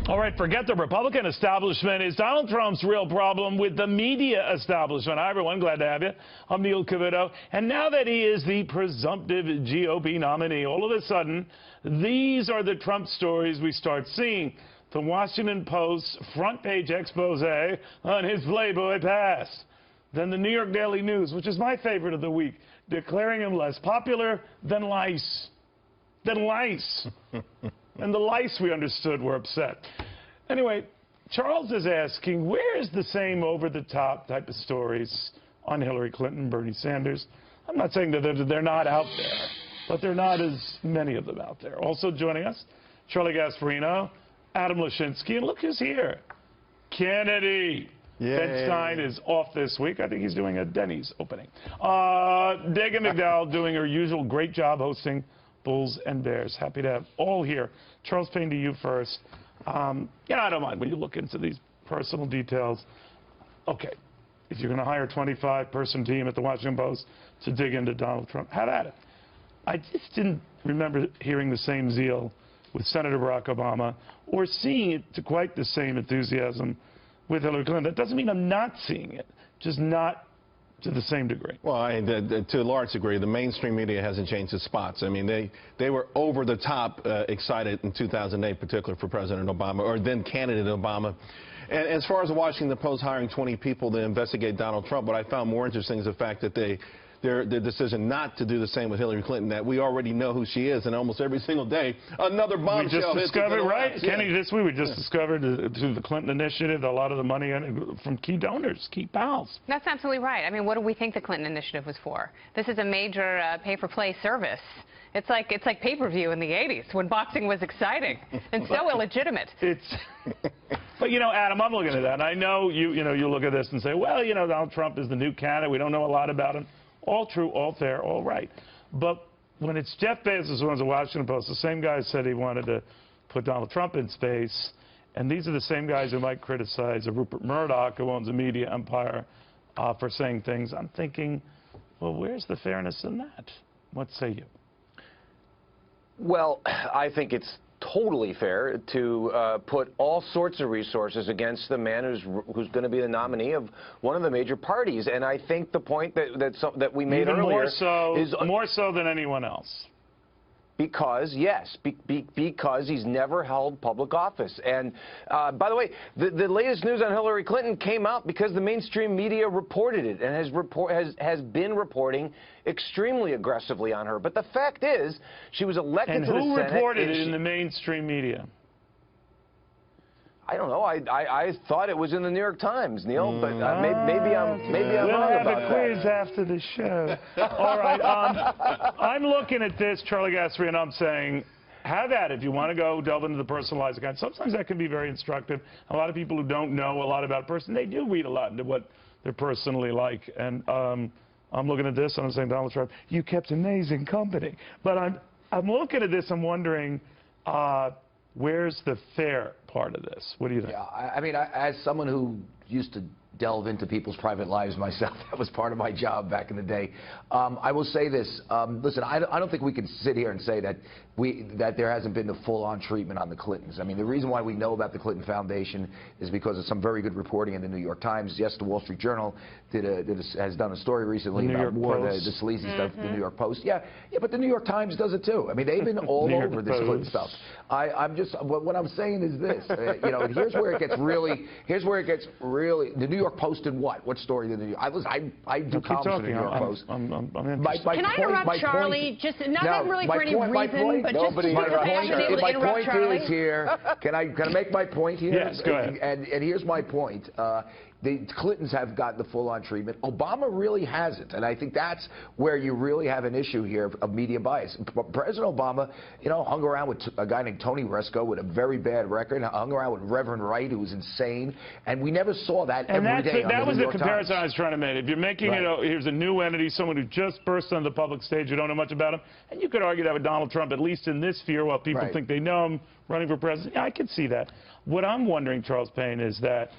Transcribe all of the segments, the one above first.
All right, forget the Republican establishment. Is Donald Trump's real problem with the media establishment? Hi, everyone. Glad to have you. I'm Neil Cavuto. And now that he is the presumptive GOP nominee, all of a sudden, these are the Trump stories we start seeing. The Washington Post's front-page expose on his Playboy past. Then the New York Daily News, which is my favorite of the week, declaring him less popular than lice. And the lice, we understood, were upset. Anyway, Charles is asking, where is the same over-the-top type of stories on Hillary Clinton, Bernie Sanders? I'm not saying that they're not out there, but there are not as many of them out there. Also joining us, Charlie Gasparino, Adam Lashinsky, and look who's here, Kennedy. Yay. Ben Stein is off this week. I think he's doing a Denny's opening. Dagan McDowell doing her usual great job hosting Bulls and Bears. Happy to have all here. Charles Payne, to you first. I don't mind when you look into these personal details. Okay, if you're going to hire a 25-person team at the Washington Post to dig into Donald Trump, have at it. I just didn't remember hearing the same zeal with Senator Barack Obama or seeing it to quite the same enthusiasm with Hillary Clinton. That doesn't mean I'm not seeing it, just not to the same degree. Well, to a large degree, the mainstream media hasn't changed its spots. I mean, they were over the top excited in 2008, particularly for President Obama, or then candidate Obama. And as far as the Washington Post hiring 20 people to investigate Donald Trump, what I found more interesting is the fact that their decision not to do the same with Hillary Clinton, that we already know who she is, and almost every single day, another bombshell. We just discovered, right, Kenny, yeah. this week we just discovered through the Clinton Initiative a lot of the money from key donors, key pals. That's absolutely right. I mean, what do we think the Clinton Initiative was for? This is a major pay-for-play service. It's like pay-per-view in the 80s when boxing was exciting and so illegitimate. But, Adam, I'm looking at that, and I know you look at this and say, well, Donald Trump is the new candidate. We don't know a lot about him. All true, all fair, all right. But when it's Jeff Bezos who owns the Washington Post, the same guy said he wanted to put Donald Trump in space, and these are the same guys who might criticize Rupert Murdoch, who owns a media empire, for saying things. I'm thinking, well, where's the fairness in that? What say you? Well, I think it's totally fair to put all sorts of resources against the man who's going to be the nominee of one of the major parties. And I think the point that we made Even earlier is more so than anyone else. Because, yes, because he's never held public office. And, by the way, the latest news on Hillary Clinton came out because the mainstream media reported it and has been reporting extremely aggressively on her. But the fact is, she was elected to the Senate. And who reported it in the mainstream media? I don't know. I thought it was in the New York Times, Neil, but maybe I'm wrong about that. We'll have a quiz after the show. All right. I'm looking at this, Charlie Gasparino, and I'm saying, have at it if you want to go delve into the personalized account. Sometimes that can be very instructive. A lot of people who don't know a lot about a person, they do read a lot into what they're personally like. And I'm looking at this, and I'm saying, Donald Trump, you kept amazing company. But I'm looking at this, I'm wondering, where's the fair part of this? What do you think? Yeah, I mean, as someone who used to delve into people's private lives myself, that was part of my job back in the day. I will say this. Listen, I don't think we can sit here and say that there hasn't been the full-on treatment on the Clintons. I mean, the reason why we know about the Clinton Foundation is because of some very good reporting in the New York Times. Yes, the Wall Street Journal has done a story recently about more of the sleazy stuff. The New York Post. Yeah, but the New York Times does it too. I mean, they've been all over this Clinton stuff. What I'm saying is this. And here's where it gets really. The New York Post did what? What story did the New York? I do columns for the New York Post. Can I interrupt Charlie? Just not really for any reason, but just to interrupt my point is here. Can I make my point here? Yes, go ahead. And here's my point. The Clintons have gotten the full-on treatment. Obama really hasn't, and I think that's where you really have an issue here of media bias. President Obama, hung around with a guy named Tony Resco with a very bad record, hung around with Reverend Wright, who was insane, and we never saw that every day. And that was the comparison I was trying to make. If you're making here's a new entity, someone who just burst on the public stage, you don't know much about him, and you could argue that with Donald Trump, at least in this sphere, while people think they know him running for president. Yeah, I could see that. What I'm wondering, Charles Payne, is that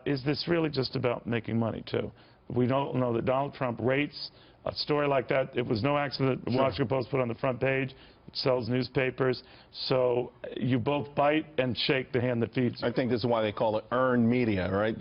is this really just about making money, too? We don't know that Donald Trump rates a story like that, it was no accident the Washington Post put on the front page. It sells newspapers. So you both bite and shake the hand that feeds you. I think this is why they call it earned media, right?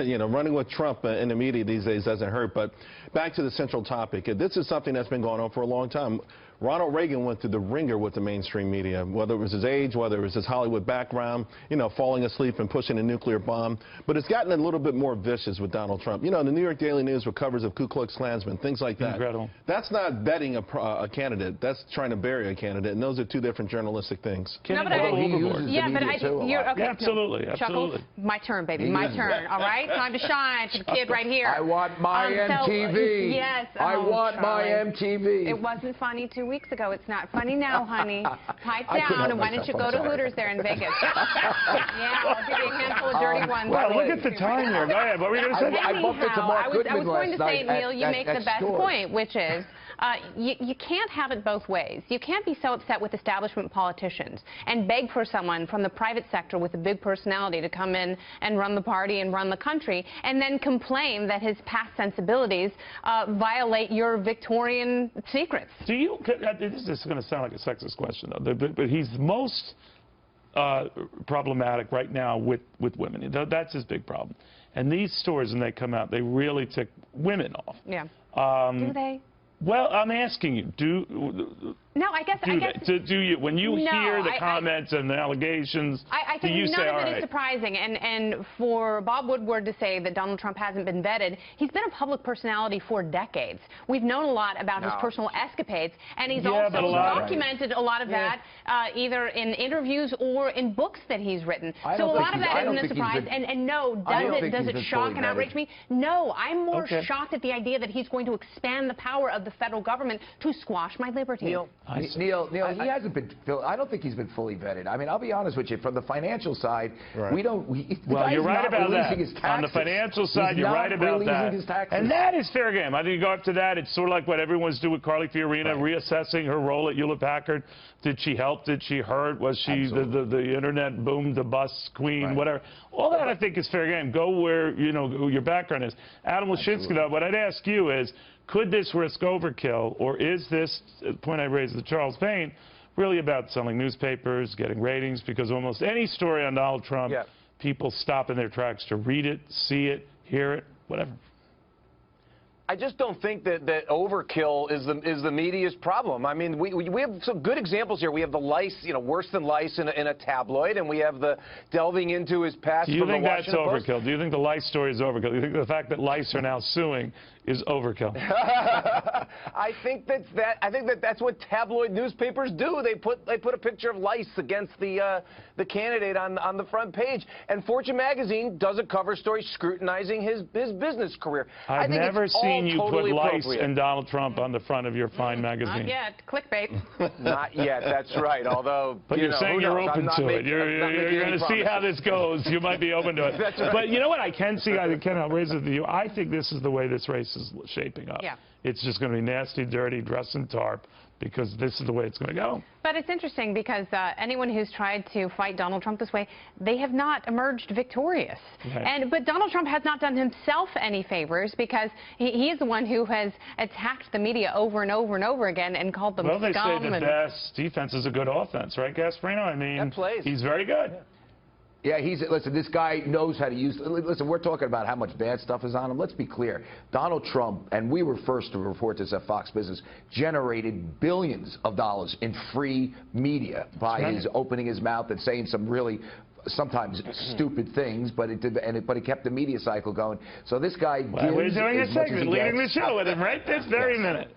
You know, running with Trump in the media these days doesn't hurt. But back to the central topic. This is something that's been going on for a long time. Ronald Reagan went through the ringer with the mainstream media, whether it was his age, whether it was his Hollywood background, you know, falling asleep and pushing a nuclear bomb. But it's gotten a little bit more vicious with Donald Trump. You know, the New York Daily News with covers of Ku Klux Klansmen, things like that. Incredible. That's not betting a candidate. That's trying to bury a candidate. And those are two different journalistic things. No, but Yeah, you're okay. Yeah, absolutely, Chuckles, my turn, baby, my turn. All right, time to shine for the kid right here. I want my MTV. Yes. I want my MTV. It wasn't funny 2 weeks ago. It's not funny now, honey. Pipe down, and why don't you go to Hooters there in Vegas? Yeah, I'll give you a handful of dirty ones. Well, look at the time here. Go ahead. What were you going to say? I bumped into Mark Goodman I was going to say, last night Neil, you at make the best Stores. point, which is you can't have it both ways. You can't be so upset with establishment politicians and beg for someone from the private sector with a big personality to come in and run the party and run the country, and then complain that his past sensibilities violate your Victorian secrets. Do you? This is going to sound like a sexist question, though. But he's most problematic right now with women. That's his big problem. And these stories, when they come out, they really tick women off. Yeah. Do they? Well, I'm asking you, No, I guess. do you, when you hear the comments and the allegations, I do think you none say, of all it right? is surprising. And for Bob Woodward to say that Donald Trump hasn't been vetted, he's been a public personality for decades. We've known a lot about his personal escapades, and he's also documented a lot of that either in interviews or in books that he's written. So a lot of that isn't a surprise. And no, does it shock and outrage me? No, I'm more shocked at the idea that he's going to expand the power of the federal government to squash my liberty. Neil, he hasn't been. I don't think he's been fully vetted. I mean, I'll be honest with you. From the financial side, we don't. Well, you're right about that. On the financial side, you're right about that. And that is fair game. I think you go up to that. It's sort of like what everyone's doing with Carly Fiorina, reassessing her role at Hewlett Packard. Did she help? Did she hurt? Was she the internet boom, the bus queen, whatever? All that I think is fair game. Go where your background is. Adam Lashinsky, though, what I'd ask you is, could this risk overkill, or is this, the point I raised with Charles Payne, really about selling newspapers, getting ratings? Because almost any story on Donald Trump, people stop in their tracks to read it, see it, hear it, whatever. I just don't think that overkill is the media's problem. I mean, we have some good examples here. We have the lice, worse than lice in a tabloid, and we have the delving into his past. Do you think that's overkill? Do you think the lice story is overkill? Do you think the fact that lice are now suing is overkill? I think that's what tabloid newspapers do. They put a picture of lice against the candidate on the front page. And Fortune magazine does a cover story scrutinizing his business career. I've never seen you put lice and Donald Trump on the front of your fine magazine. Not yet. Clickbait. Not yet. That's right. Although, but you're saying you're open to it. You're going to see how this goes. You might be open to it. That's right. But you know what I can see? I think, Ken, I'll raise it with you. I think this is the way this race is shaping up. Yeah. It's just going to be nasty, dirty, dress and tarp, because this is the way it's going to go. But it's interesting because anyone who's tried to fight Donald Trump this way, they have not emerged victorious. Right. But Donald Trump has not done himself any favors, because he is the one who has attacked the media over and over and over again and called them scum. Well, they say the best defense is a good offense, right, Gasparino? I mean, he's very good. Yeah, listen, this guy knows how to use, listen, we're talking about how much bad stuff is on him. Let's be clear. Donald Trump, and we were first to report this at Fox Business, generated billions of dollars in free media by his opening his mouth and saying some really sometimes stupid things, but it kept the media cycle going. So this guy we're doing a segment, leading the show with him right this very minute.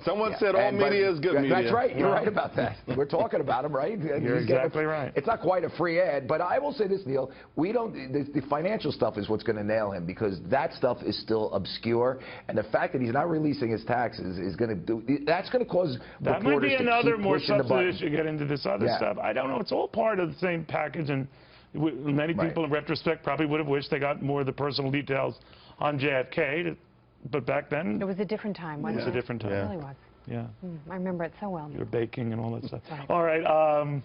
Someone said all media is good media. That's right. You're right about that. We're talking about him, right? You're exactly right. It's not quite a free ad, but I will say this, Neil. The financial stuff is what's going to nail him, because that stuff is still obscure, and the fact that he's not releasing his taxes is going to do. That's going to cause that might be another more substantive issue. Get into this other stuff. I don't know. It's all part of the same package, and many people, in retrospect, probably would have wished they got more of the personal details on JFK. But back then, it was a different time, wasn't it? It was a different time. It really was. Yeah. I remember it so well. You were baking and all that stuff. All right.